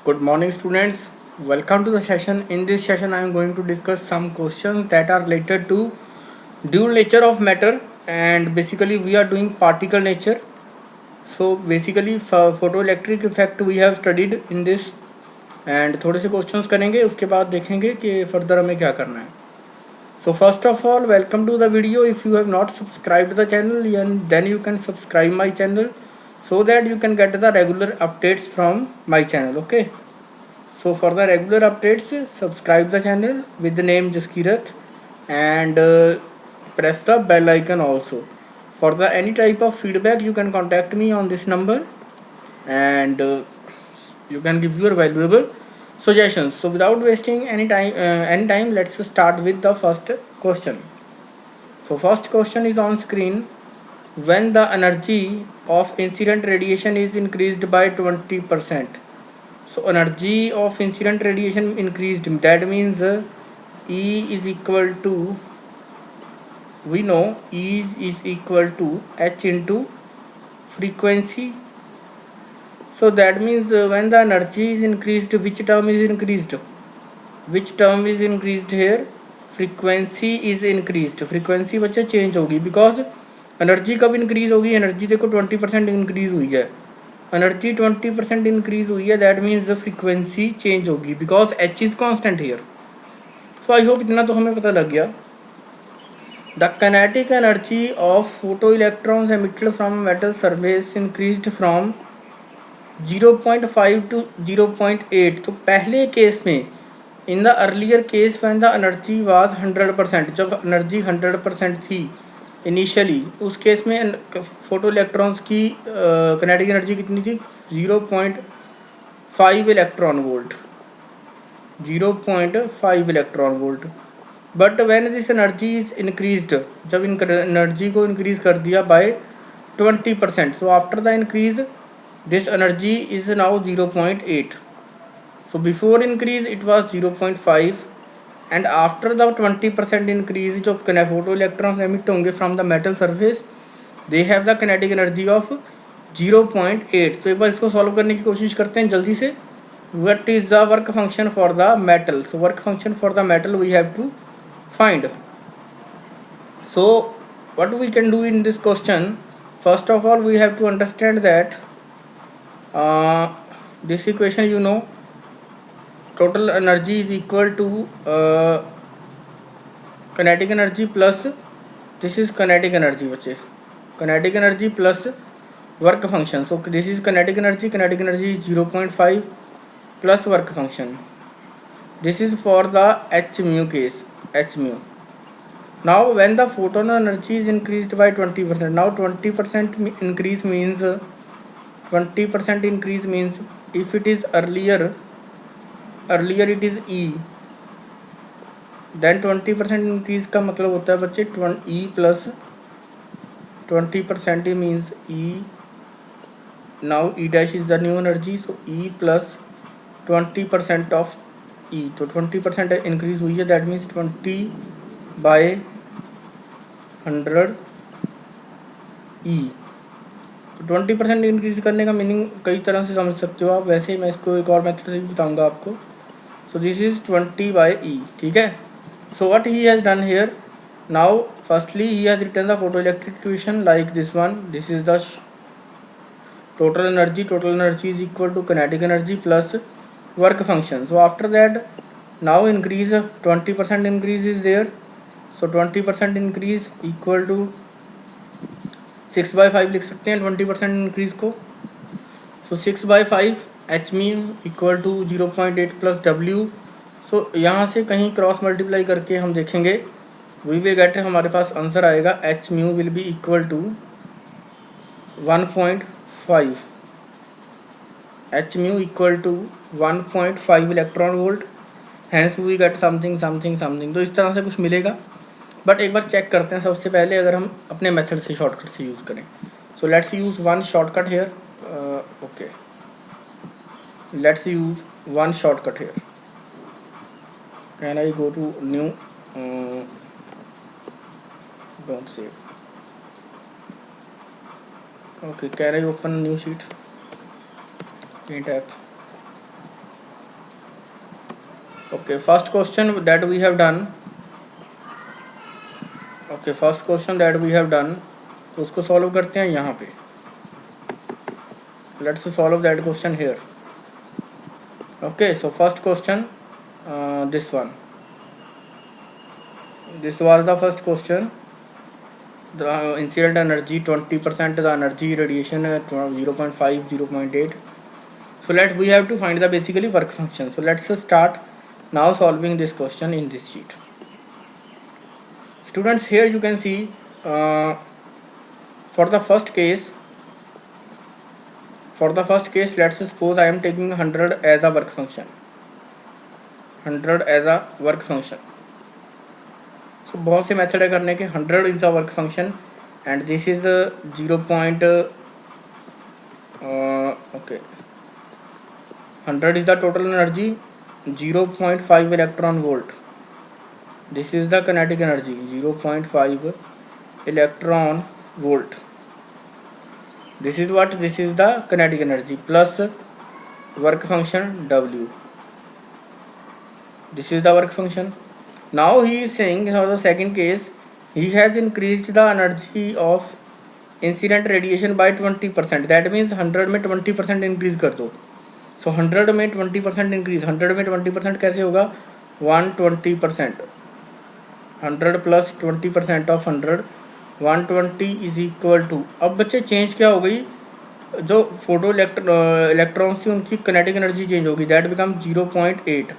Good morning, students. Welcome to the session. In this session, I am going to discuss some questions that are related to dual nature of matter, and basically, we are doing particle nature. So, basically, photoelectric effect we have studied in this, and थोड़े से questions करेंगे उसके बाद देखेंगे कि further हमें क्या करना है. So first of all, welcome to the video. If you have not subscribed the channel, then you can subscribe my channel so that you can get the regular updates from my channel. Okay. So for the regular updates, subscribe the channel with the name Jaskirat and press the bell icon also. For the any type of feedback, you can contact me on this number and you can give your valuable suggestions. So without wasting any time, let's start with the first question. So first question is on screen. When the energy of incident radiation is increased by 20%. So energy of incident radiation increased. That means E is equal to, we know E is equal to H into frequency. So that means when the energy is increased, which term is increased? Which term is increased here? Frequency is increased. Frequency बच्चे change होगी because energy कब increase होगी? Energy देखो 20% increase हुई है. Energy 20% increase हुई है, that means frequency change होगी because H is constant here. So I hope इतना तो हमें पता लग गया. The kinetic energy of photo electrons emitted from metal surface increased from 0.5 to 0.8. तो पहले केस में in the earlier case when the energy was 100%, जब एनर्जी 100% थी इनिशियली, उस केस में फोटो इलेक्ट्रॉन्स की काइनेटिक एनर्जी कितनी थी? 0.5 electron volt. 0.5 electron volt. But when this energy is increased, जब इन एनर्जी को इंक्रीज कर दिया बाय 20%, so after the increase this energy is now 0.8. So before increase it was 0.5 and after the 20% increase जो photo electrons emit होंगे from the metal surface, they have the kinetic energy of 0.8. तो एक बार इसको solve करने की कोशिश करते हैं जल्दी से. What is the work function for the metal? So work function for the metal we have to find. So what we can do in this question, first of all we have to understand that this equation, you know, total energy is equal to kinetic energy plus, this is kinetic energy बच्चे, kinetic energy plus work function. So this is kinetic energy is 0.5 plus work function. This is for the h mu case, h mu. Now when the photon energy is increased by 20%, now 20% increase means 20% increase means if it is earlier it is E, then 20% increase का मतलब होता है बच्चे E plus 20% means E. Now E dash is the new energy, so E plus 20% of E. तो 20% increase हुई है, that means 20 by 100 E. 20% increase करने का मीनिंग कई तरह से समझ सकते हो आप. वैसे मैं इसको एक और मेथड से बताऊंगा आपको. So this is 20 by E. ठीक है. So what he has done here, now firstly he has written the photo electric equation like this one. This is the total energy is equal to kinetic energy plus work function. So after that, now increase 20% increase is there, so 20% increase equal to 6/5 लिख सकते हैं 20% increase को. So 6/5 H मी equal to 0.8 plus W. So यहाँ से कहीं cross multiply करके हम देखेंगे, वी विल गेट, हमारे पास आंसर आएगा h mu will be equal to 1.5. H mu equal to 1.5 electron volt. Hence we get something something something. तो इस तरह से कुछ मिलेगा. बट एक बार चेक करते हैं सबसे पहले अगर हम अपने मेथड से शॉर्टकट से यूज़ करें. So let's use one shortcut here. Okay, let's use one shortcut here. Can I go to new, don't save. Okay, can I open new sheet, paint app. Okay, first question that we have done. Okay, first question that we have done, उसको solve करते हैं यहाँ पे. Let's solve that question here. Okay, so first question, this one. This was the first question. The incident energy 20%, the energy radiation 0.5, 0.8. So we have to find the basically work function. So let's start now solving this question in this sheet. Students, here you can see for the first case, let's suppose I am taking 100 as a work function. 100 as a work function. So बहुत से method है करने के. 100 is the work function and this is 0. Okay, 100 is the total energy, 0.5 electron volt. This is the kinetic energy, 0.5 electron volt. This is what? This is the kinetic energy plus work function W. This is the work function. Now he is saying for the second case, he has increased the energy of incident radiation by 20%. That means 100 में 20% increase कर दो. So 100 में 20% increase. 100 में 20% कैसे होगा? 120%. 100 plus 20% of 100, 120 is equal to. अब बच्चे change क्या हो गई? जो फोटो इलेक्ट्रॉन्स थी उनकी किनेटिक एनर्जी चेंज होगी. That become 0.8.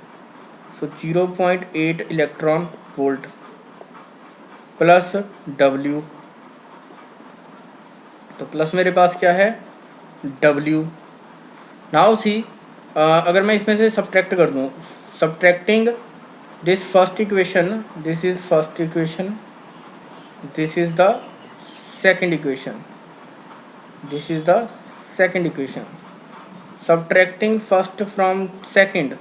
So 0.8 electron volt plus W. तो प्लस मेरे पास क्या है? W. नाउ सी, अगर मैं इसमें से सब्ट्रैक्ट कर दूँ, subtracting this first equation, this is first equation, this is the second equation, this is the second equation. Subtracting first from second,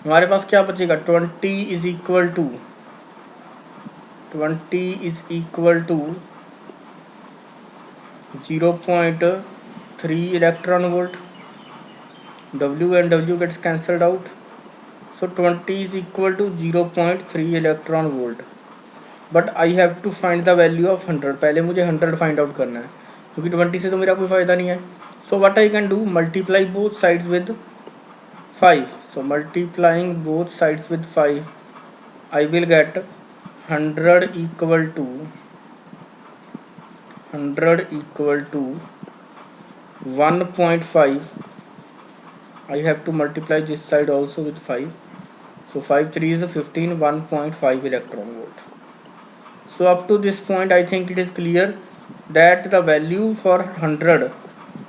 हमारे पास क्या बचेगा? 20 is equal to 0.3 electron volt. W and W gets cancelled out. So 20 is equal to 0.3 electron volt. But I have to find the value of 100. पहले मुझे 100 find out करना है क्योंकि 20 से तो मेरा कोई फ़ायदा नहीं है. So what I can do, multiply both sides with 5. So multiplying both sides with 5, I will get 100 equal to 1.5. I have to multiply this side also with 5. So 5 3 is 15, 1.5 electron volt. So up to this point I think it is clear that the value for 100.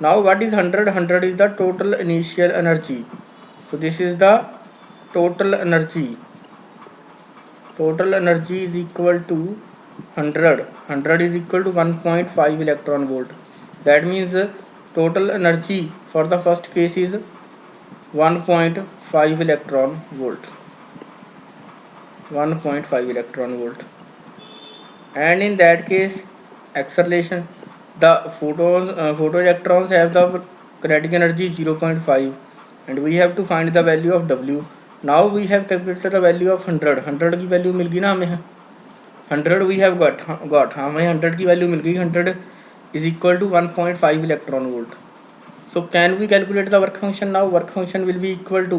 Now what is 100? 100 is the total initial energy. So this is the total energy. Total energy is equal to 100. 100 is equal to 1.5 electron volt. That means total energy for the first case is 1.5 electron volt. 1.5 electron volt. And in that case, acceleration, the photoelectrons have the kinetic energy 0.5 and we have to find the value of W. Now we have calculated the value of 100. 100 की value मिल गई ना हमें. 100 we have got हमें 100 की value मिल गई. 100 is equal to 1.5 electron volt. So can we calculate the work function now? Work function will be equal to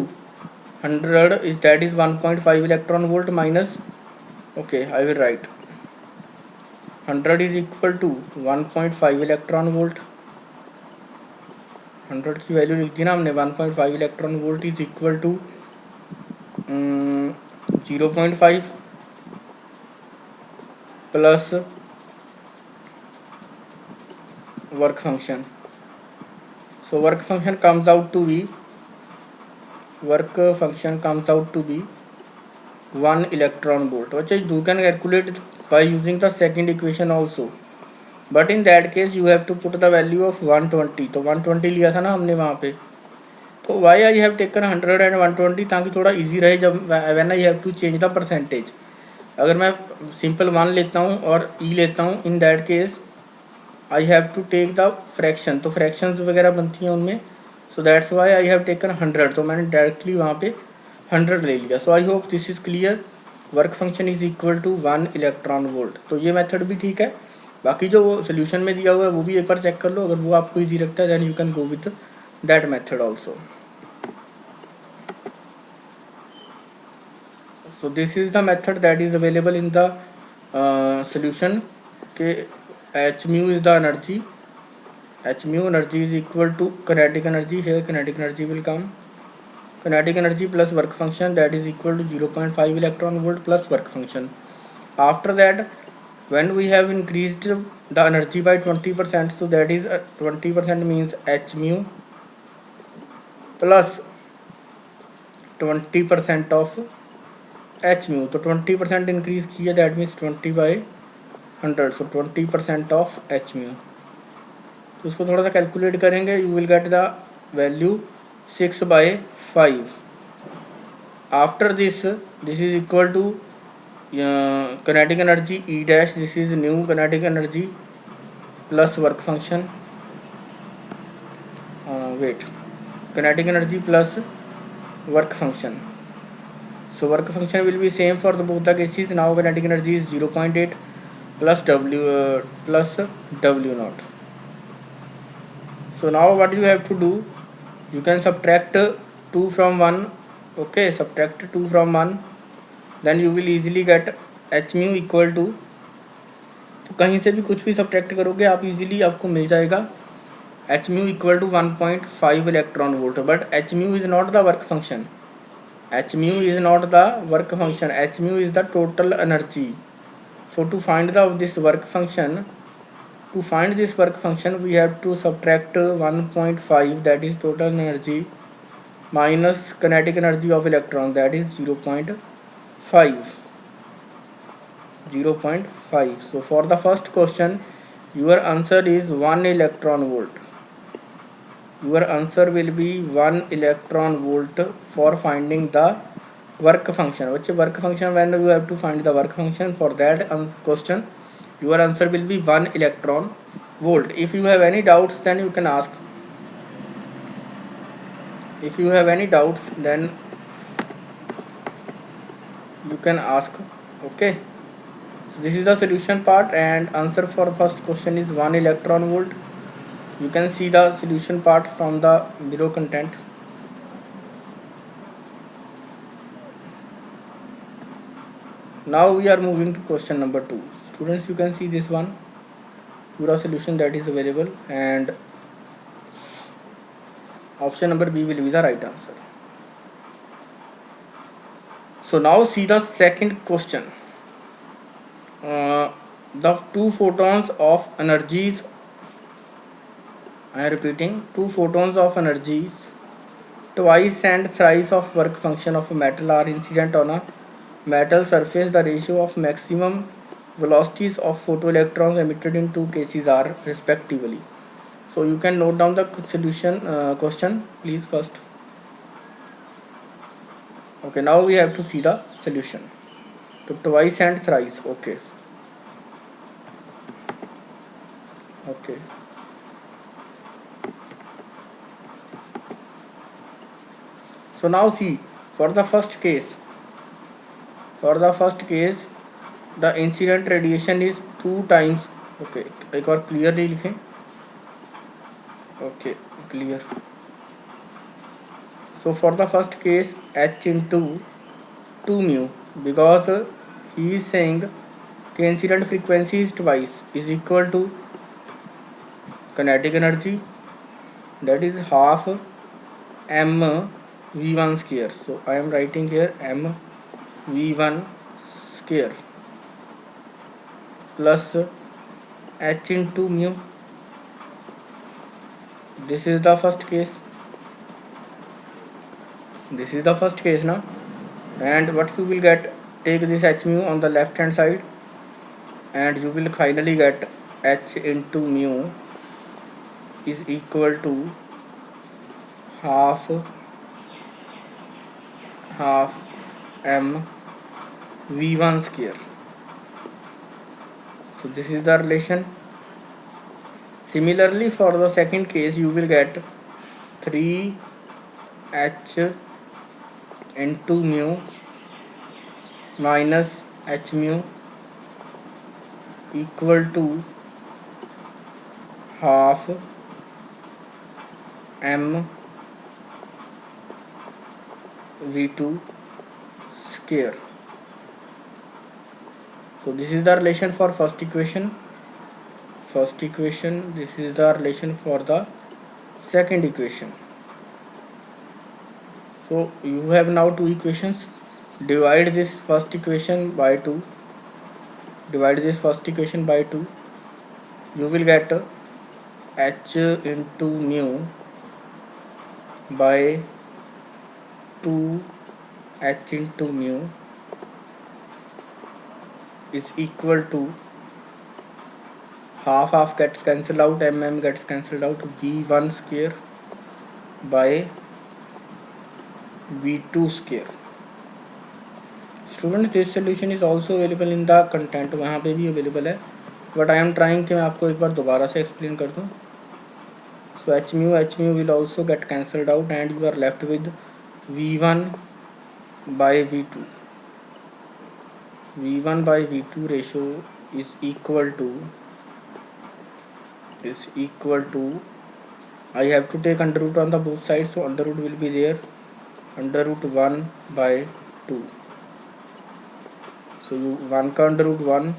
100 is, that is 1.5 electron volt minus, okay, I will write 100 is equal to 1.5 electron volt. 100 की value लिख दी ना हमने. 1.5 electron volt is equal to 0.5 plus work function. So work function comes out to be 1 electron volt. Which you can calculate by using the second equation also. But in that case you have to put the value of 120. तो 120 लिया था ना हमने वहाँ पे. तो why I have taken 100 and 120, ताकि थोड़ा easy रहे जब when I have to change the percentage. अगर मैं सिंपल 1 लेता हूँ और e लेता हूँ, in that case I have to take the fraction. तो fractions वगैरह बनती हैं उनमें. So that's why I have taken 100. तो मैंने डायरेक्टली वहाँ पे 100 ले लिया. So I hope this is clear. Work function is equal to 1 electron volt. तो ये मेथड भी ठीक है. बाकी जो सोल्यूशन में दिया हुआ है वो भी एक बार चेक कर लो. अगर वो आपको ईजी लगता है then you can go with that method also. So this is the method that is available in the solution. Okay, h mu is the energy. H mu energy is equal to kinetic energy. Here kinetic energy will come. Kinetic energy plus work function, that is equal to 0.5 electron volt plus work function. After that, when we have increased the energy by 20%, so that is 20% means h mu plus 20% of h mu. तो 20% increase किया, that means 20/100. So 20% of h mu. तो उसको थोड़ा सा calculate करेंगे, you will get the value 6/5. After this is equal to kinetic energy E dash. This is new kinetic energy plus work function. Wait, kinetic energy plus work function. So work function will be same for both the cases. Now kinetic energy is 0.8 plus W naught. So now what you have to do, you can subtract 2 from 1. Okay, subtract 2 from 1, then you will easily get h mu equal to, तो कहीं से भी कुछ भी subtract करोगे आप easily आपको मिल जाएगा h mu equal to 1.5 electron volt. But h mu is not the work function. h mu is not the work function. h mu is the total energy. So to find this work function, we have to subtract 1.5, that is total energy, minus kinetic energy of electron, that is 0.5. So for the first question your answer is 1 electron volt. Your answer will be 1 electron volt for finding the work function. Which work function? When you have to find the work function for that question, your answer will be 1 electron volt. If you have any doubts then you can ask. If you have any doubts then you can ask. Okay, so this is the solution part, and answer for first question is 1 electron volt. You can see the solution part from the below content. Now we are moving to question number 2. Students, you can see this one, pura solution that is available, and option number B will be the right answer. So now see the second question. The two photons of energies, I am repeating, two photons of energies twice and thrice of work function of a metal are incident on a metal surface. The ratio of maximum velocities of photoelectrons emitted in two cases are respectively. So you can note down the solution question please first. Okay, now we have to see the solution. So twice and thrice. Okay. So now see, for the first case, the incident radiation is 2 times. Okay, एक बार clearly लिखें. Okay, clear. So for the first case, h into 2 mu, because he is saying the incident frequency is twice, is equal to kinetic energy, that is half m v1 square. So I am writing here m v1 square plus h into mu. This is the first case now, and what you will get, take this h mu on the left hand side and you will finally get h into mu is equal to half m v1 square. So this is the relation. Similarly for the second case you will get 3h into mu minus h mu equal to half m v2 square. So this is the relation for first equation. This is the relation for the second equation. So you have now two equations. Divide this first equation by 2. You will get h into mu by 2 h into mu is equal to half gets cancelled out, gets cancelled out, v1 square by v2 square. Students, this solution is also available in the content, वहाँ पे भी available है, but I am trying कि मैं आपको एक बार दोबारा से explain कर दूँ. So h mu will also get cancelled out and you are left with v1 by v2. v1 by v2 ratio is equal to I have to take under root on the both sides, so under root will be there, under root 1 by 2. So 1 का under root 1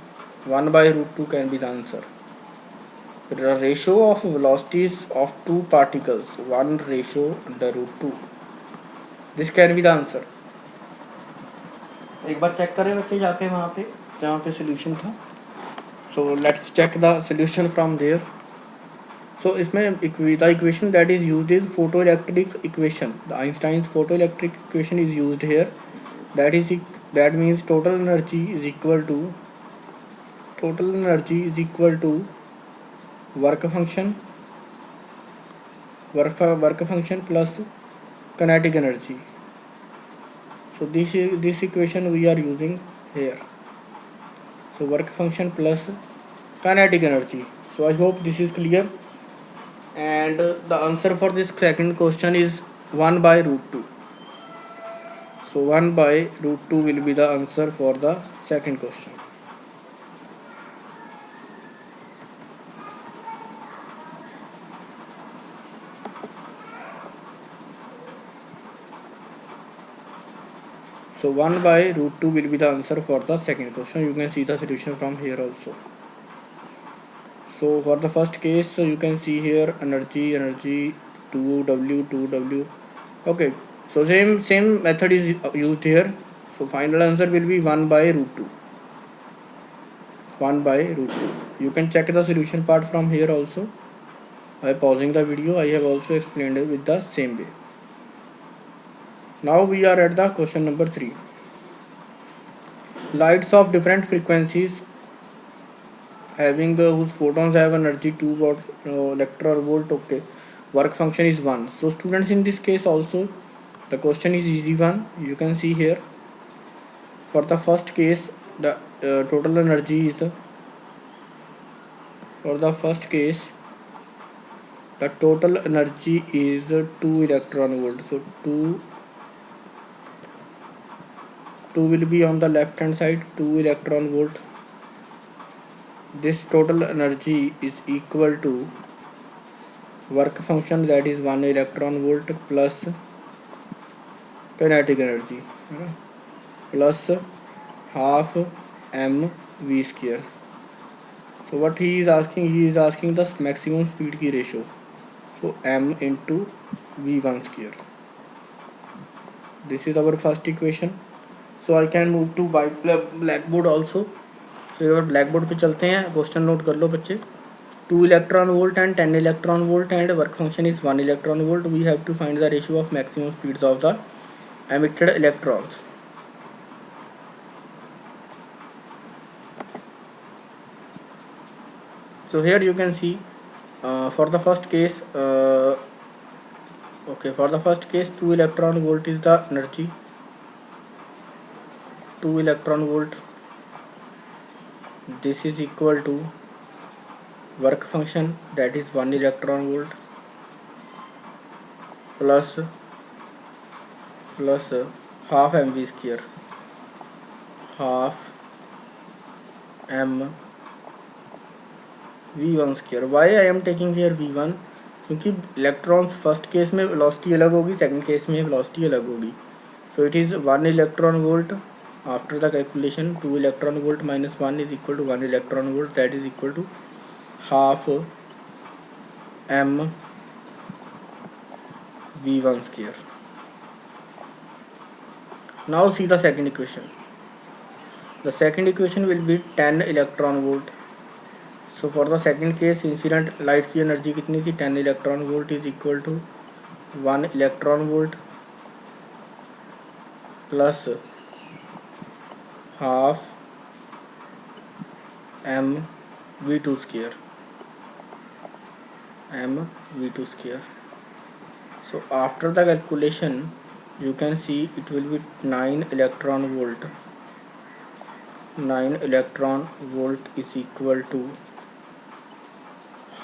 by root 2 can be the answer. The ratio of velocities of two particles, 1 ratio under root 2. This can be the answer. एक बार check करें बच्चे जाके वहाँ पे जहाँ पे solution था. So let's check the solution from there. So इसमें the equation that is used is photoelectric equation. The Einstein's photoelectric equation is used here. That means total energy is equal to work function plus kinetic energy. So this equation we are using here. So work function plus kinetic energy. So I hope this is clear. And the answer for this second question is 1 by root 2. So 1 by root 2 will be the answer for the second question. So 1 by root 2 will be the answer for the second question. You can see the solution from here also. So for the first case, you can see here energy 2W. Okay, so same method is used here. So final answer will be 1 by root 2. You can check the solution part from here also. By pausing the video, I have also explained it with the same way. Now we are at the question number 3. Lights of different frequencies having whose photons have energy 2 watt electron volt. Okay, work function is 1. So students, in this case also the question is easy one. You can see here for the first case the total energy is for the first case the total energy is 2 electron volt. So 2 will be on the left hand side, 2 electron volt. This total energy is equal to work function, that is 1 electron volt plus kinetic energy plus half m v square. So what he is asking the maximum speed की ratio. So m into v1 square. This is our first equation. So I can move to blackboard also. So यहाँ blackboard पे चलते हैं. Question note कर लो बच्चे. 2 electron volt and 10 electron volt and work function is 1 electron volt. We have to find the ratio of maximum speeds of the emitted electrons. So here you can see for the first case for the first case 2 electron volt is the energy. 2 electron volt, this is equal to work function, that is 1 electron volt plus half M we square, half m v1 square. Why I am taking here v1, क्योंकि electrons first case में velocity अलग होगी, second case में velocity अलग होगी। So it is 1 electron volt after the calculation, 2 electron volt minus 1 is equal to 1 electron volt, that is equal to half m v1 square. Now see the second equation. The second equation will be 10 electron volt. So for the second case incident light की energy कितनी थी, 10 electron volt is equal to 1 electron volt plus half M v two square, m v two square. So after the calculation you can see it will be 9 electron volt, 9 electron volt is equal to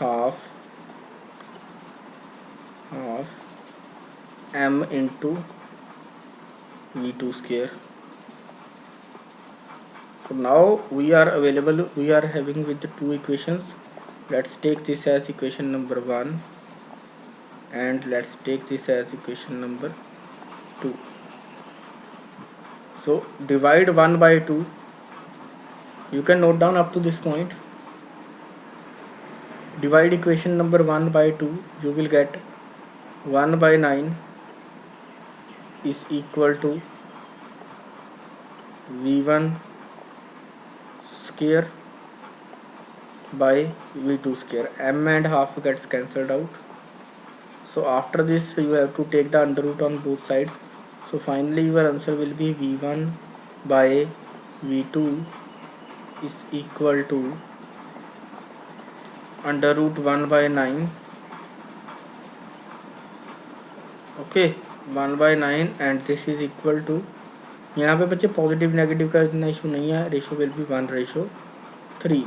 half m into v2 square. So now we are having with the two equations. Let's take this as equation number 1 and let's take this as equation number 2. So divide 1 by 2. You can note down up to this point. Divide equation number 1 by 2. You will get 1 by 9 is equal to v1 square by v2 square. M and half gets cancelled out. So after this you have to take the under root on both sides. So finally your answer will be v1 by v2 is equal to under root 1 by 9. Okay, 1 by 9 and this is equal to, यहाँ पे बच्चे positive negative का इतना issue नहीं है, ratio will be 1:3.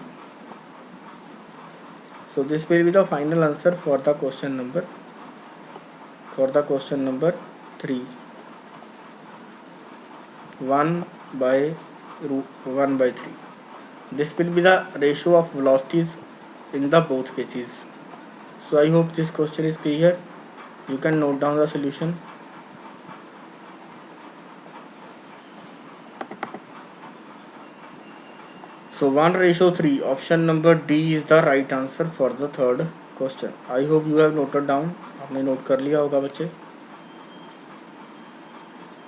So this will be the final answer for the question number 3. 1/3. This will be the ratio of velocities in the both cases. So I hope this question is clear. You can note down the solution. So 1:3, option number D is the right answer for the third question. I hope you have noted down. आपने note कर लिया होगा बच्चे.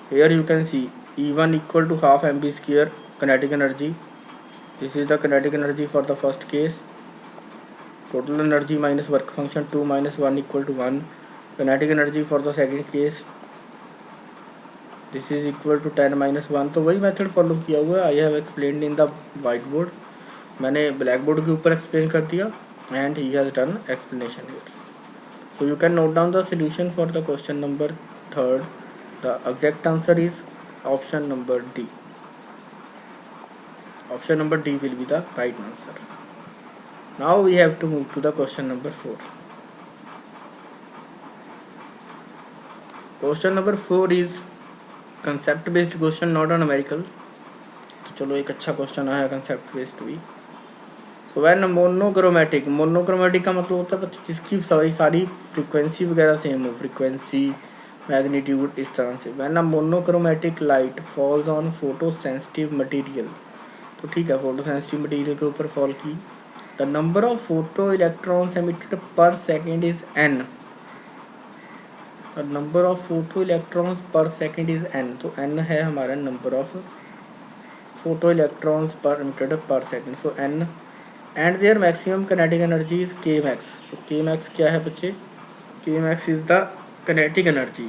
Here you can see E1 equal to half mv square kinetic energy. This is the kinetic energy for the first case. Total energy minus work function 2 minus 1 equal to 1. Kinetic energy for the second case, this is equal to 10 minus 1. तो वही method follow किया हुआ है. I have explained in the white board, मैंने black board के ऊपर explain कर दिया and he has done explanation here. So you can note down the solution for the question number 3rd. The exact answer is option number D. Option number D will be the right answer. Now we have to move to the question number 4. Question number 4 is concept based question, not a numerical. तो चलो एक अच्छा question आया concept based भी. So when monochromatic, monochromatic का मतलब होता है जिसकी सारी फ्रीक्वेंसी वगैरह सेम हो, फ्रीक्वेंसी मैग्नीट्यूड इस तरह से. When a monochromatic light falls on photo sensitive material, तो ठीक है फोटो सेंसिटिव मटीरियल के ऊपर फॉल की. The number of photo electrons emitted per second is n. The number of photo electrons per second is n. तो n है हमारा number of photo electrons per emitted per second. So n and their maximum kinetic energy is k max. सो k max क्या है बच्चे, k max is the kinetic energy.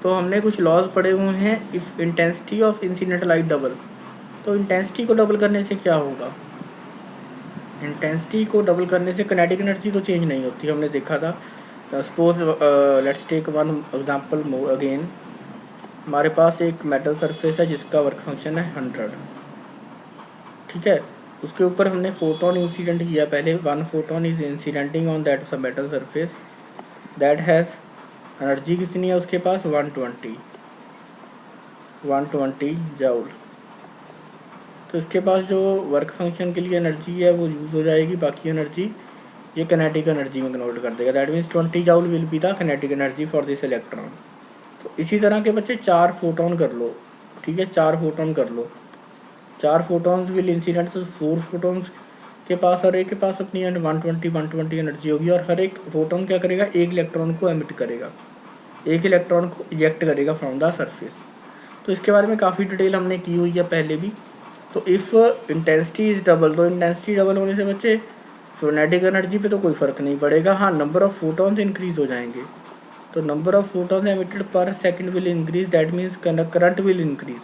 तो हमने कुछ लॉज पढ़े हुए हैं. If intensity of incident light double, तो इंटेंसिटी को डबल करने से क्या होगा, इंटेंसिटी को डबल करने से किनेटिक एनर्जी तो चेंज नहीं होती, हमने देखा था. Suppose let's take one example more again. हमारे पास एक मेटल सरफेस है जिसका वर्क फंक्शन है 100, ठीक है. उसके ऊपर हमने फोटोन इंसिडेंट किया पहले. 1 photon is incidenting on that metal surface, that has energy कितनी है उसके पास 120. 120 जूल। तो इसके पास जो वर्क फंक्शन के लिए एनर्जी है वो यूज़ हो जाएगी, बाकी एनर्जी ये किनेटिक एनर्जी में कन्वर्ट कर देगा। That means 20 joule will be the kinetic energy for this electron. तो इसी तरह के बच्चे 4 फोटोन कर लो, ठीक है, 4 फोटोन कर लो। 4 फोटोन्स विल इंसिडेंट, तो 4 फोटोन्स के पास, हर एक के पास अपनी 120 एनर्जी होगी, और हर एक फोटोन क्या करेगा, एक इलेक्ट्रॉन को एमिट करेगा, एक इलेक्ट्रॉन को इजेक्ट करेगा फ्रॉम द सरफेस। तो इसके बारे में काफ़ी डिटेल हमने की हुई है पहले भी। तो इफ़ इंटेंसिटी इज़ डबल, तो इंटेंसिटी डबल होने से बच्चे किनेटिक एनर्जी पे तो कोई फ़र्क नहीं पड़ेगा, हाँ नंबर ऑफ फोटोन्स इंक्रीज हो जाएंगे। तो number of photons emitted per second will increase, that means current will increase.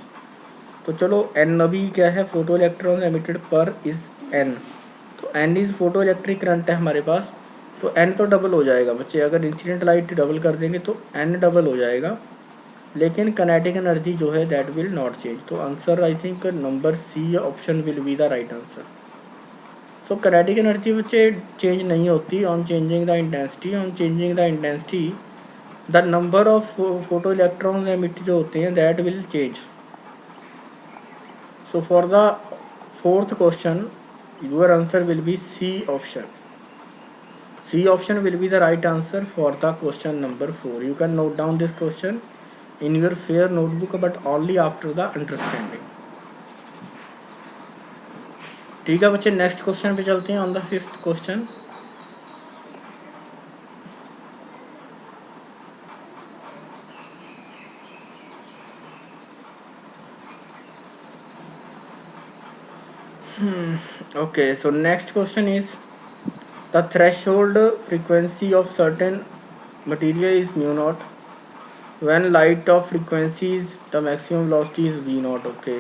तो चलो एन अभी क्या है, photo electron emitted per is n, तो n is photo electric current है हमारे पास, तो एन तो डबल हो जाएगा बच्चे। अगर इंसिडेंट लाइट डबल कर देंगे तो एन डबल हो जाएगा, लेकिन किनेटिक एनर्जी जो है दैट विल नॉट चेंज। तो answer I think number C option will be the right answer. So kinetic energy बच्चे चेंज नहीं होती on changing the intensity, on changing the intensity the number of photo electrons emit जो होते हैं that will change. So for the fourth question, your answer will be C option. C option will be the right answer for the question number 4. You can note down this question in your fair notebook, but only after the understanding. ठीक है बच्चे, next question पे चलते हैं। On the fifth question, okay, so next question is the threshold frequency of certain material is mu naught. When light of frequency is the maximum velocity is v naught. Okay,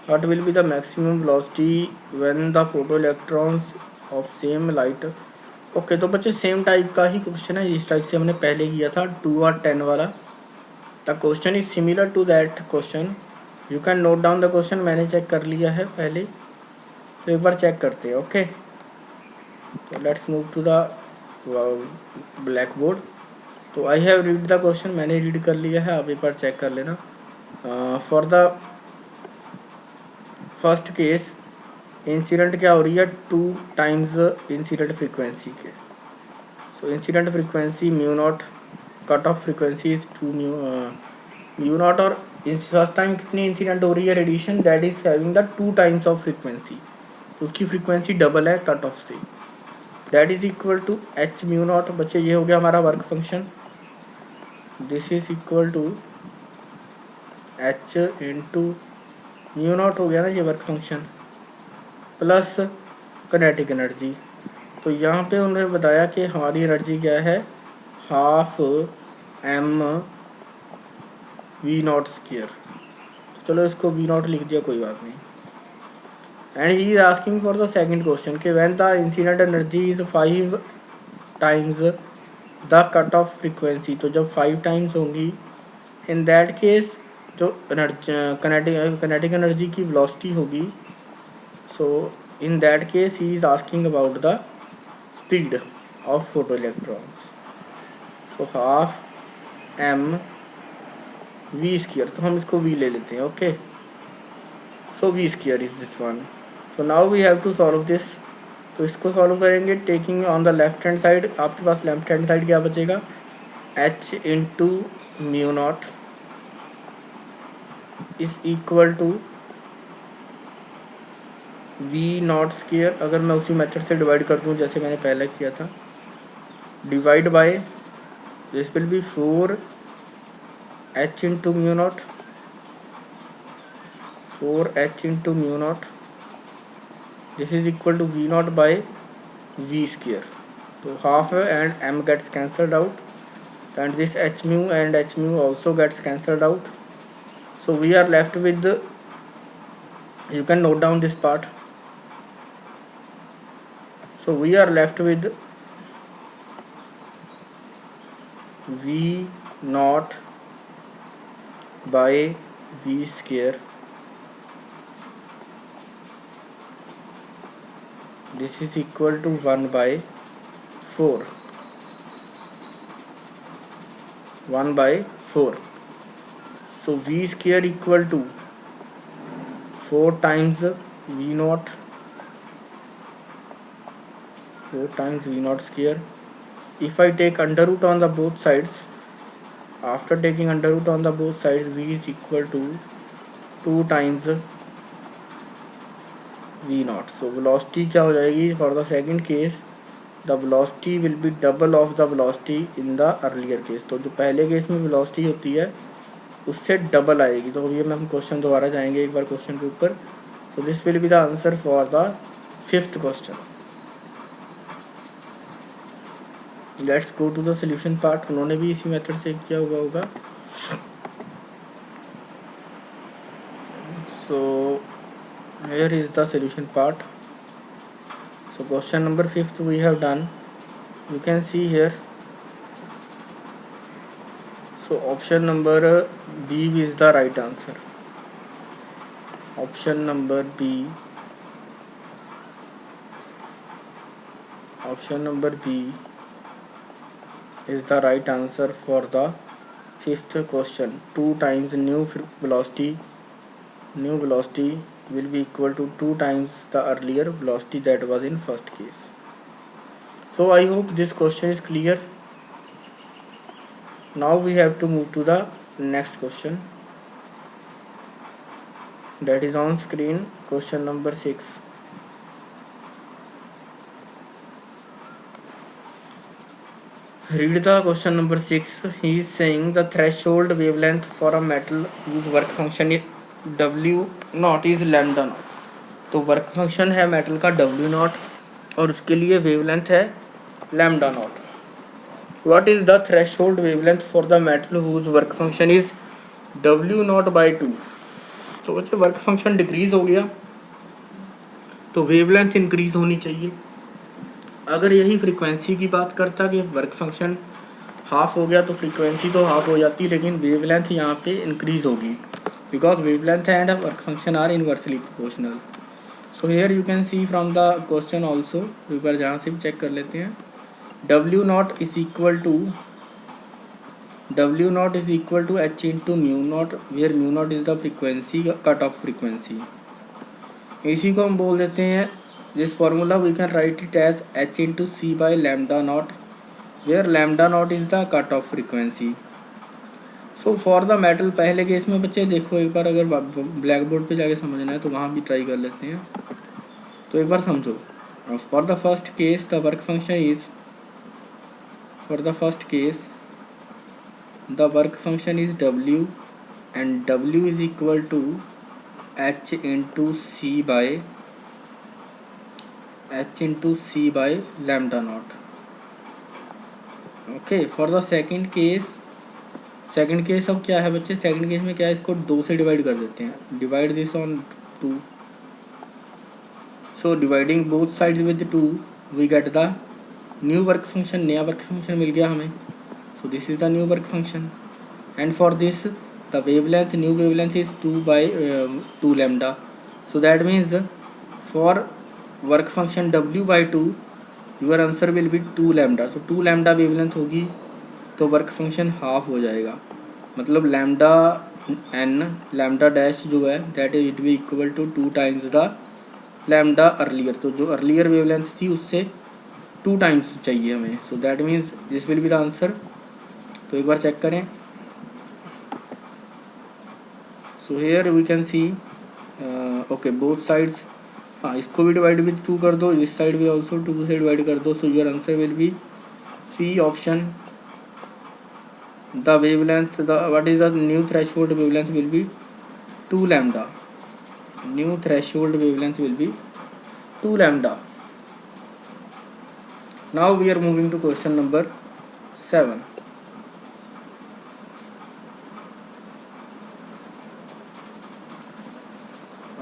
what will be the maximum velocity when the photoelectrons of same light? Okay तो बच्चे same type का ही question है, जिस type से हमने पहले किया था 2 और 10 वाला। The question is similar to that question. You can note down the question, मैंने चेक कर लिया है पहले, तो एक बार चेक करते हैं। ओके, तो let's move to the black board. तो I have read the question, मैंने रीड कर लिया है, आप एक बार चेक कर लेना। For the first case incident क्या हो रही है, 2 टाइम्स इंसिडेंट फ्रीक्वेंसी के। So incident frequency mu naught, cut off frequency is 2 mu naught, और फर्स्ट टाइम कितनी इंसिडेंट हो रही है radiation, that is having the 2 times of frequency, तो उसकी फ्रीक्वेंसी डबल है कट ऑफ से। That is equal to H mu naught. बच्चे ये हो गया हमारा work function, this is equal to H into mu naught हो गया ना ये work function, plus kinetic energy. तो यहाँ पे उन्होंने बताया कि हमारी एनर्जी क्या है, half M V naught square. चलो इसको वी नॉट लिख दिया, कोई बात नहीं। And he is asking for the second question कि when the incident energy is 5 times the cut off frequency, तो जब 5 टाइम्स होंगी, इन दैट केस जो किनेटिक एनर्जी की वेलोसिटी होगी, so in that case he is asking about the speed of photo electrons. So half M we square, तो हम इसको V ले लेते हैं। Okay, so V square is this one. So now we have to solve this. तो इसको solve करेंगे taking on the left hand side. आपके पास लेफ्ट हैंड साइड क्या बचेगा, H into mu naught is equal to V naught square. अगर मैं उसी मेथड से डिवाइड कर दूं जैसे मैंने पहले किया था, divide by this will be 4 H into mu naught, 4 H into mu naught, this is equal to V naught by V square. तो half and M gets cancelled out and this H mu also gets cancelled out. So we are left with, you can note down this part. So we are left with v naught by v square, this is equal to 1 by 4, 1 by 4. So V square equal to 4 times V naught, 4 times V naught square. If I take under root on the both sides, after taking under root on the both sides, V is equal to 2 times V naught. So velocity क्या हो जाएगी for the second case, the velocity will be double of the velocity in the earlier case. तो जो पहले case में velocity होती है उससे डबल आएगी. तो अभी हम क्वेश्चन दोबारा जाएंगे एक बार क्वेश्चन के ऊपर. So this will be the answer for the fifth question. Let's go to the solution part. उन्होंने भी इसी मेथड से किया हुआ होगा. So here is the solution part. So question number 5th we have done. You can see here. So option number B is the right answer. Option number B. Option number B is the right answer for the 5th question. 2 times new velocity will be equal to 2 times the earlier velocity that was in first case. So I hope this question is clear. Now we have to move to the next question. That is on screen, question number 6. Read the question number 6. He is saying the threshold wavelength for a metal whose work function is W naught is lambda naught. तो work function है metal का W naught और उसके लिए wavelength है lambda naught. What is the threshold wavelength for the metal whose work function is W naught by 2. तो बच्चे work function decrease हो गया तो वेवलेंथ इंक्रीज होनी चाहिए. अगर यही फ्रीक्वेंसी की बात करता कि वर्क फंक्शन हाफ हो गया तो फ्रीक्वेंसी तो हाफ हो जाती, लेकिन वेवलेंथ यहाँ पे इंक्रीज होगी because wavelength and work function are inversely proportional. So here you can see from the question also, एक बार जहाँ से भी चेक कर लेते हैं. W naught is equal to H into mu naught, where mu naught is the frequency, cut off frequency. इसी को हम बोल देते हैं, this formula we can write it as H into C by lambda naught, where lambda naught is the cut off frequency. So for the metal पहले case में बच्चे देखो एक बार, अगर ब्लैक बोर्ड पे जाके समझना है तो वहाँ भी ट्राई कर लेते हैं. तो एक बार समझो. For the first case the work function is, for the first case the work function is W and W is equal to H into C by lambda naught. Okay, for the second case अब क्या है बच्चे, second case में क्या है, इसको 2 से divide कर देते हैं. Divide this on 2. So dividing both sides with 2 we get the new work function. नया वर्क फंक्शन मिल गया हमें. So this is the new work function and for this the wavelength, new wavelength is 2 lambda. So that means for work function W by 2 your answer will be 2 lambda. तो 2 lambda wavelength होगी तो work function half हो जाएगा. मतलब lambda n, lambda dash जो है that is it be equal to 2 times the lambda earlier. तो जो अर्लियर वेवलेंथ थी उससे 2 टाइम्स चाहिए हमें. So that means this will be the answer. तो एक बार चेक करें. So here we can see okay both sides. हाँ, इसको भी डिवाइड विद 2 कर दो, इस साइड भी ऑल्सो 2 से डिवाइड कर दो. So your answer will be C option. The wavelength, what is the new threshold wavelength will be 2 lambda. New threshold wavelength will be 2 lambda. Now we are moving to question number 7.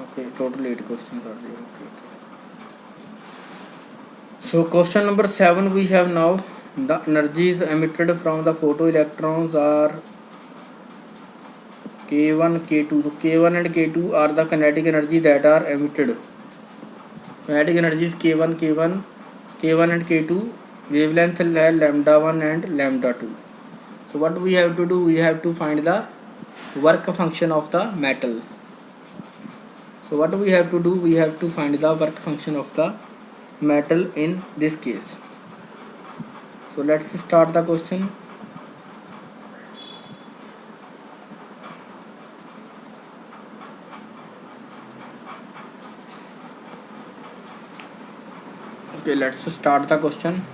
Okay, total 8 questions are there. Okay. So question number 7 we have now. The energies emitted from the photoelectrons are K1, K2. So K1 and K2 are the kinetic energy that are emitted. Kinetic energy is K1 and K2. Wavelength है lambda 1 and lambda 2. So what we have to do, we have to find the work function of the metal. So what we have to do, we have to find the work function of the metal in this case. So let's start the question. Okay, let's start the question.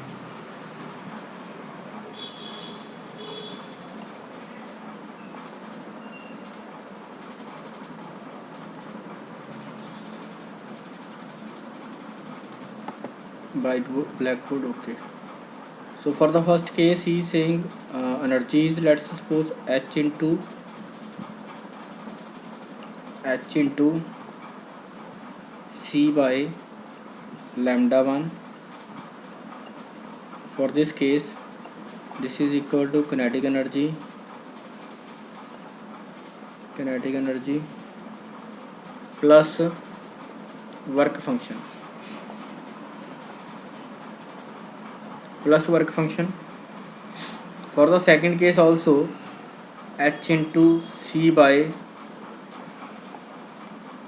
Blackboard. Okay, so for the first case he is saying energy is, let's suppose, h into c by lambda 1. For this case, this is equal to kinetic energy plus work function For the second case also, h into c by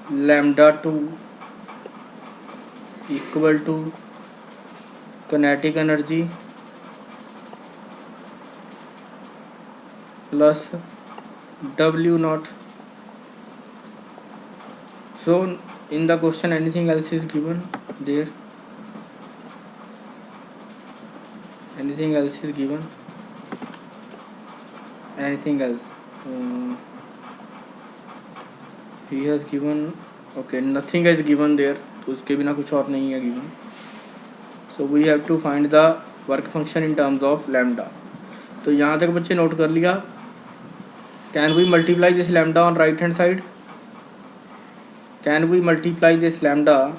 lambda 2 equal to kinetic energy plus W naught. So in the question anything else is given there? Anything else is given? Anything else? He has given, okay, nothing is given there, तो उसके बिना कुछ और नहीं है given. So we have to find the work function in terms of lambda. तो यहाँ तक बच्चे नोट कर लिया. Can we multiply this lambda on right hand side? Can we multiply this lambda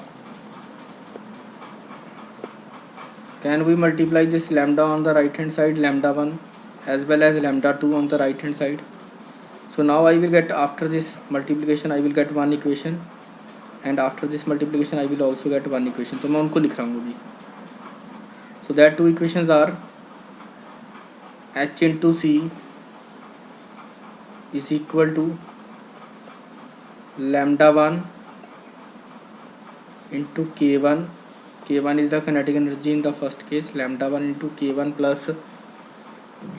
on the right hand side, lambda 1 as well as lambda 2 on the right hand side? So now I will get, after this multiplication I will get one equation, and after this multiplication I will also get one equation. तो मैं उनको लिख रहा हूँ अभी. So that two equations are h into c is equal to lambda 1 into k1. K1 is the kinetic energy in the first case. Lambda 1 into k1 plus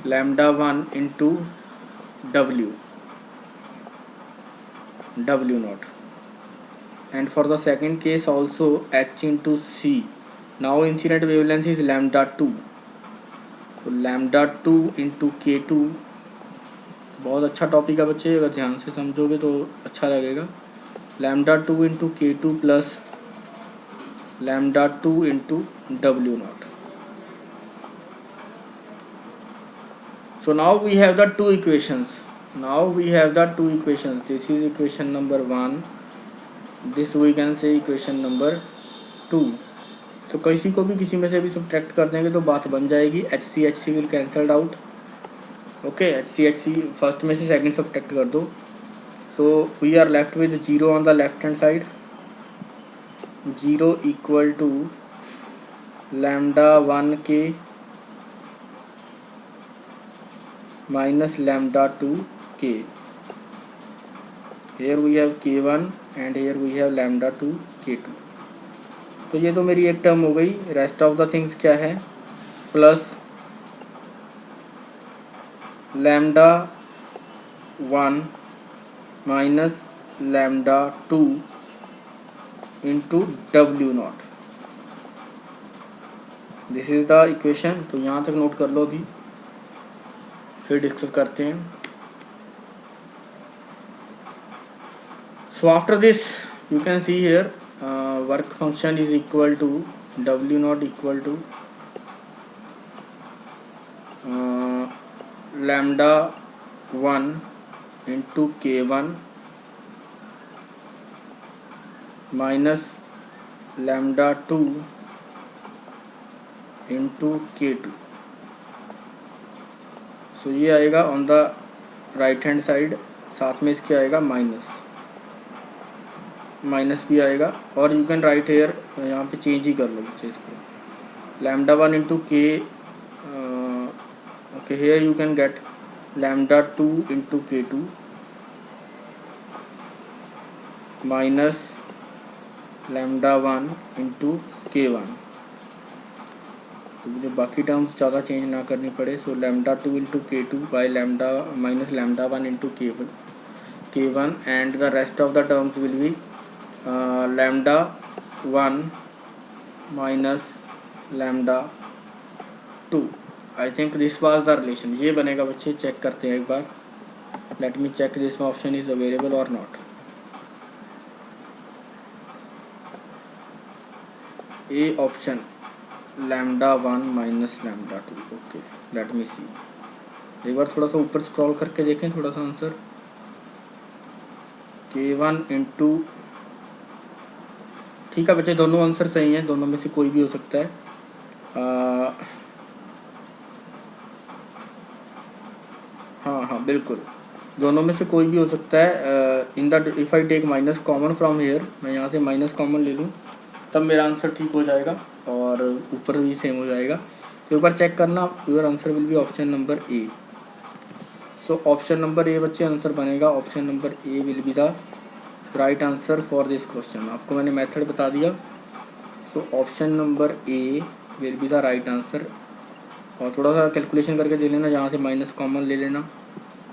lambda 1 into W naught. And for the second case also h into c. Now incident wavelength is lambda 2. तो lambda 2 into k2. बहुत अच्छा topic है बच्चे, अगर ध्यान से समझोगे तो अच्छा लगेगा. lambda 2 into k2 plus lambda 2 into W naught. So now we have the two equations. This is equation number 1. This we can say equation number 2. So किसी को भी किसी में से भी subtract कर देंगे तो बात बन जाएगी. HC will cancelled out. Okay, HC first में से second subtract कर दो. So we are left with 0 on the left hand side. 0 equal to lambda 1k minus lambda 2k. Here we have k1 and here we have lambda 2 k2. तो ये तो मेरी एक term हो गई. रेस्ट ऑफ द थिंग्स क्या है? Plus lambda 1 minus lambda 2 into W not. This is the equation. तो यहाँ तक नोट कर लो अभी, फिर डिस्कस करते हैं. So after this you can see here work function is equal to W naught equal to lambda 1 into k1 minus lambda 2 into k2. So ये आएगा on the right hand side, साथ में इसके आएगा माइनस भी आएगा. और यू कैन राइट हेयर, यहाँ पे चेंज ही कर लो बच्चे इसको. Lambda 1 into K, okay, here you can get lambda 2 into k2 minus lambda 1 into K1। तो मुझे बाकी टर्म्स ज़्यादा चेंज ना करनी पड़े, so lambda 2 into K2 by lambda minus lambda 1 into K1 and the rest of the terms will be lambda 1 minus lambda 2। I think this was the relation. ये बनेगा बच्चे, चेक करते हैं एक बार। Let me check this option is available और not. A option lambda 1 minus lambda 2। Okay, let me see. एक बार थोड़ा सा ऊपर स्क्रॉल करके देखें थोड़ा सा आंसर। K1 इंटू, ठीक है बच्चे, दोनों आंसर सही हैं, दोनों में से कोई भी हो सकता है। हाँ बिल्कुल, दोनों में से कोई भी हो सकता है। In the if I take minus common from here, मैं यहाँ से माइनस कॉमन ले लूँ तब मेरा आंसर ठीक हो जाएगा और ऊपर भी सेम हो जाएगा। तो एक बार चेक करना, your answer will B option number A. So option number A बच्चे आंसर बनेगा। Option number A will be the right answer for this question. आपको मैंने मेथड बता दिया। So option number A will be the right answer. और थोड़ा सा calculation करके दे लेना, यहाँ से माइनस कॉमन ले लेना।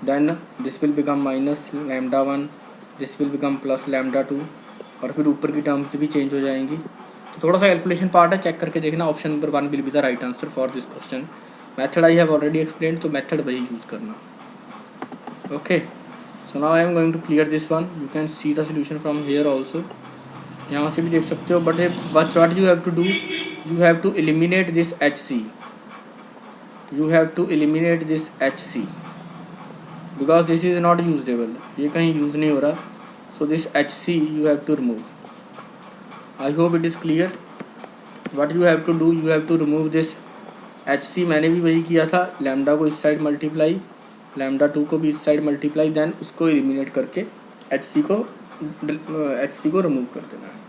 Then this will become minus lambda 1, this will become plus lambda 2, और फिर ऊपर की टर्म्स भी चेंज हो जाएंगी। तो थोड़ा सा कैलकुलेशन पार्ट है, चेक करके देखना। Option number 1 will be the right answer for this question. Method I have already explain, तो मेथड वही यूज़ करना। Okay, so now I am going to clear this one. You can see the solution from here also, यहाँ से भी देख सकते हो। But what you have to do, you have to eliminate this HC, you have to eliminate this HC because this is not usable, ये कहीं use नहीं हो रहा। So this HC you have to remove. I hope it is clear. What you have to do, you have to remove this HC। मैंने भी वही किया था, लैम्डा को इस साइड मल्टीप्लाई, लैम्डा 2 को भी इस साइड मल्टीप्लाई, देन उसको एलिमिनेट करके HC को रिमूव कर देना है।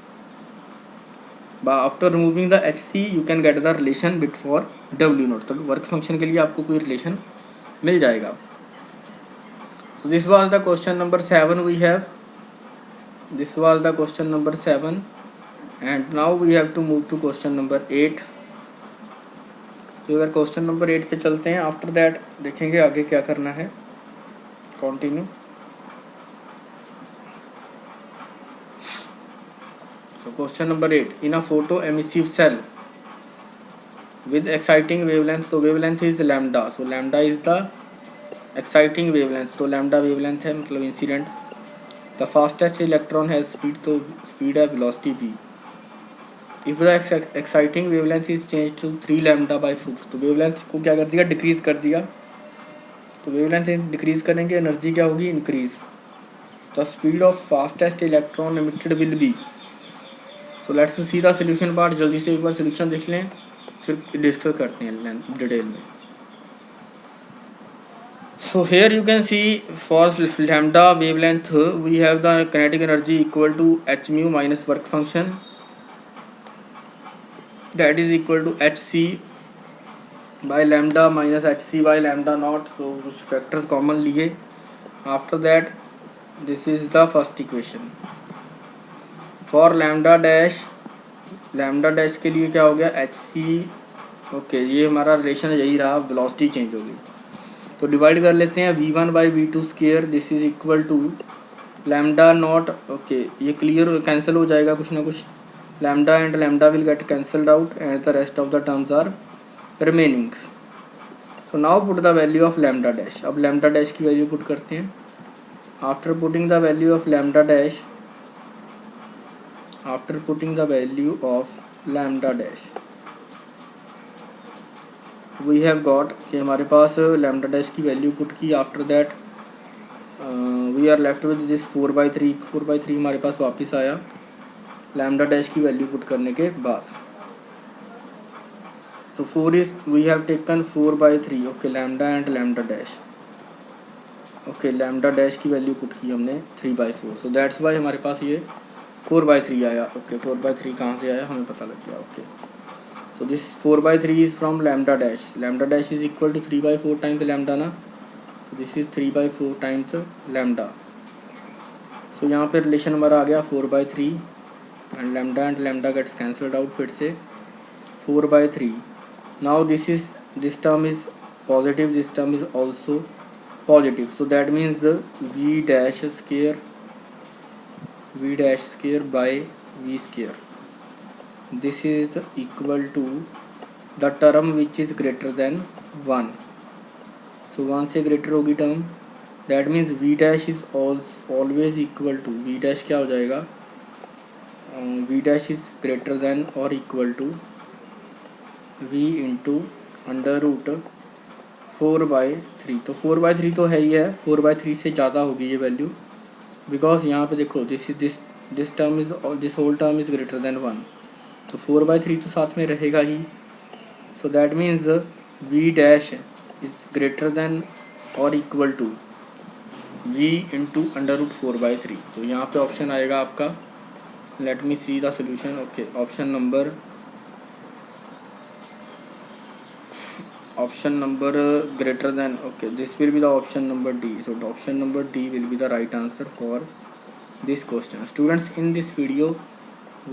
After removing the HC you can get the relation bit for W0। तो वर्क फंक्शन के लिए आपको कोई रिलेशन मिल जाएगा। So this was the question number 7 we have. This was the question number 7 and now we have to move to question number 8. तो अगर question number 8 पे चलते हैं, आफ्टर दैट देखेंगे आगे क्या करना है। Continue. So question number 8, in a photo emissive cell with exciting wavelength, तो wavelength is lambda, so lambda is the exciting wavelength, तो लैम्डा वेवलेंथ है मतलब incident. The fastest electron has speed, तो स्पीड है velocity v। If the exciting wavelength is change to 3 lambda by 4, तो wavelength को क्या कर दिया, डिक्रीज कर दिया। तो वेवलेंथ डिक्रीज करेंगे, एनर्जी क्या होगी, increase. The speed of fastest electron emitted will be. So let's see the solution part. जल्दी से एक बार सोल्यूशन देख लें, फिर डिस्कस करते हैं डिटेल में। So here you can see for lambda wavelength we have the kinetic energy equal to h mu minus work function, that is equal to hc by lambda minus hc by lambda naught। so कुछ factors common लिए। after that this is the first equation for lambda dash। lambda dash के लिए क्या हो गया, hc। Okay, ये हमारा relation यही रहा, वेलोसिटी चेंज हो गई। तो डिवाइड कर लेते हैं, v1 by v2 square, this is equal to lambda naught. Okay, ये क्लियर कैंसिल हो जाएगा कुछ ना कुछ, lambda and lambda will get cancelled out and the rest of the terms are remaining. So now put the value of lambda dash. अब lambda dash की value put करते हैं। After putting the value of lambda dash, after putting the value of lambda dash we have got कि हमारे पास lambda dash की value put की। After that we are left with this 4/3। 4/3 हमारे पास वापस आया लैम्डा डैश की वैल्यू पुट करने के बाद। So 4 is we have taken 4/3। Okay, lambda and lambda dash. Okay, lambda dash की वैल्यू पुट की हमने 3/4। सो दैट्स वाई हमारे पास ये 4/3 आया। ओके, 4/3 कहाँ से आया हमें पता लग गया। Okay, so this 4/3 is from lambda dash. Lambda dash is equal to 3/4 times lambda na, so this is 3/4 times lambda, so यहाँ पे रिलेशन हमारा आ गया 4/3 and lambda gets cancelled out फिर से 4/3. Now this term is positive, this term is also positive, so that means the v dash square by v square, this is equal to the term which is greater than 1. So 1 से greater होगी term, that means v dash is always equal to, v dash क्या हो जाएगा, v dash is greater than or equal to v into under root 4/3. तो 4/3 तो है ही है, 4/3 से ज़्यादा होगी ये वैल्यू, बिकॉज यहाँ पे देखो this term is this whole term is greater than 1, तो 4/3 तो साथ में रहेगा ही. So that means v dash is greater than और equal to v into under root 4/3. तो यहाँ पे ऑप्शन आएगा आपका, let me see the solution. Okay, option number greater than, okay, this will be the option number D. So the option number D will be the right answer for this question. Students, in this video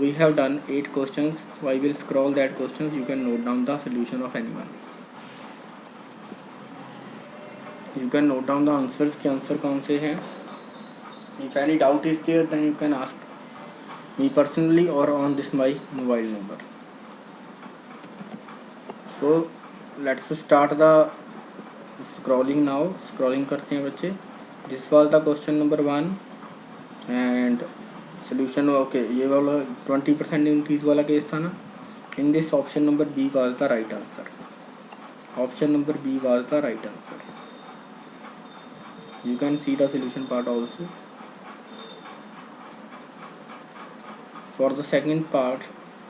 we have done 8 questions, so I will scroll that questions, you can note down the solution of anyone, you can note down the answers कि answer कौन से हैं. If any doubt is there then you can ask me personally or on this my mobile number. So let's start the scrolling now. Scrolling करते हैं बच्चे. This was the question number 1 and solution. Okay, ये वाला 20% increase वाला case था ना. In this option number B was the right answer. Option number B was the right answer. You can see the solution part also. For the second part,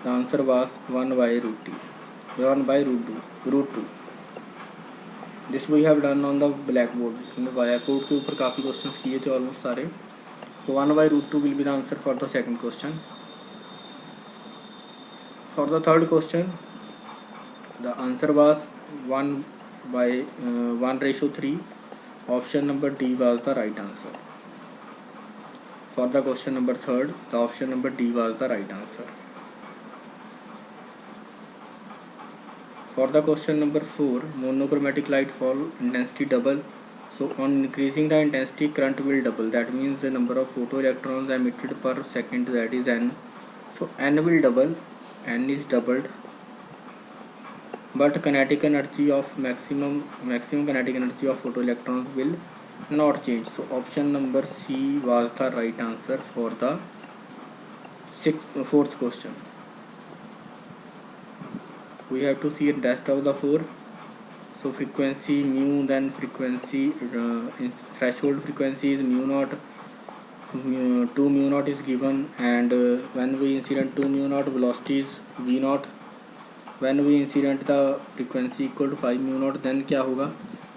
the answer was 1/√2. This we have done on the blackboard. Blackboard के ऊपर काफ़ी questions किए थे almost सारे. So 1/√2 will be the answer for the second question. For the third question, the answer was 1/1:3. Option number D was the right answer. For the question number 3, the option number D was the right answer. For the question number 4, monochromatic light fall intensity double. So on increasing the intensity, current will double. That means the number of photoelectrons emitted per second, that is n. So n will double, n is doubled, but kinetic energy of maximum kinetic energy of photoelectrons will not change. So option number C was the right answer for the fourth question. We have to see the rest of the 4. So frequency mu, then frequency threshold frequency is mu naught, 2 mu naught is given, and when we incident 2 mu naught, velocity is v naught. When we incident the frequency equal to 5 mu naught, then क्या होगा.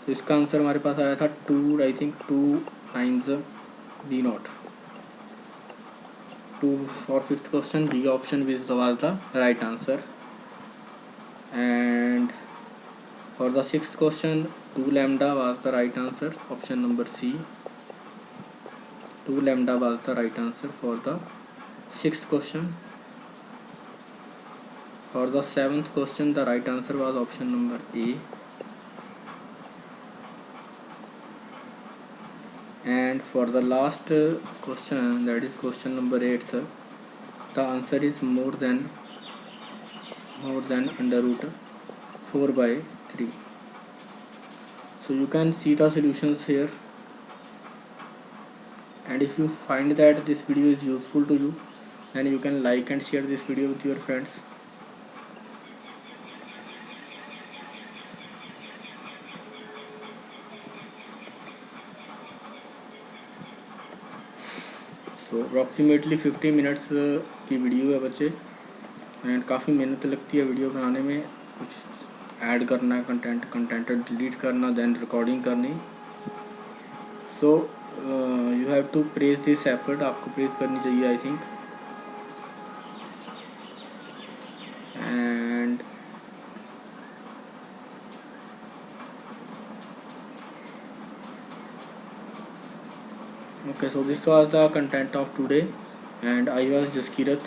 तो इसका answer हमारे पास आया था 2 times v naught. 2 for fifth question, B option was the right answer. And for the sixth question, 2 lambda was the right answer, option number C. 2 lambda was the right answer for the sixth question. For the seventh question, the right answer was option number A. And for the last question, that is question number 8, the answer is more than under root 4/3. So you can see the solutions here, and if you find that this video is useful to you, then you can like and share this video with your friends. तो approximately 50 minutes की video है बच्चे, and काफ़ी मेहनत लगती है video बनाने में. कुछ ऐड करना, कंटेंट डिलीट करना, देन रिकॉर्डिंग करनी. So you have to praise this effort, आपको प्रेज करनी चाहिए I think. And okay, Okay, so this was the content of today, and I was Jaskirat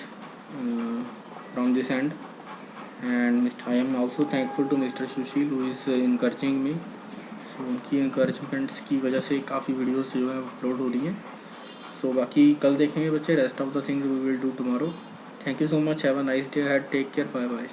from this end, and I am also thankful to Mr. Sushil who is encouraging me. So उनकी encouragements की वजह से काफ़ी videos जो है upload हो रही हैं. सो बाकी कल देखेंगे बच्चे. Rest of the things we will do tomorrow. Thank you so much. Have a nice day. Had take care. Bye bye.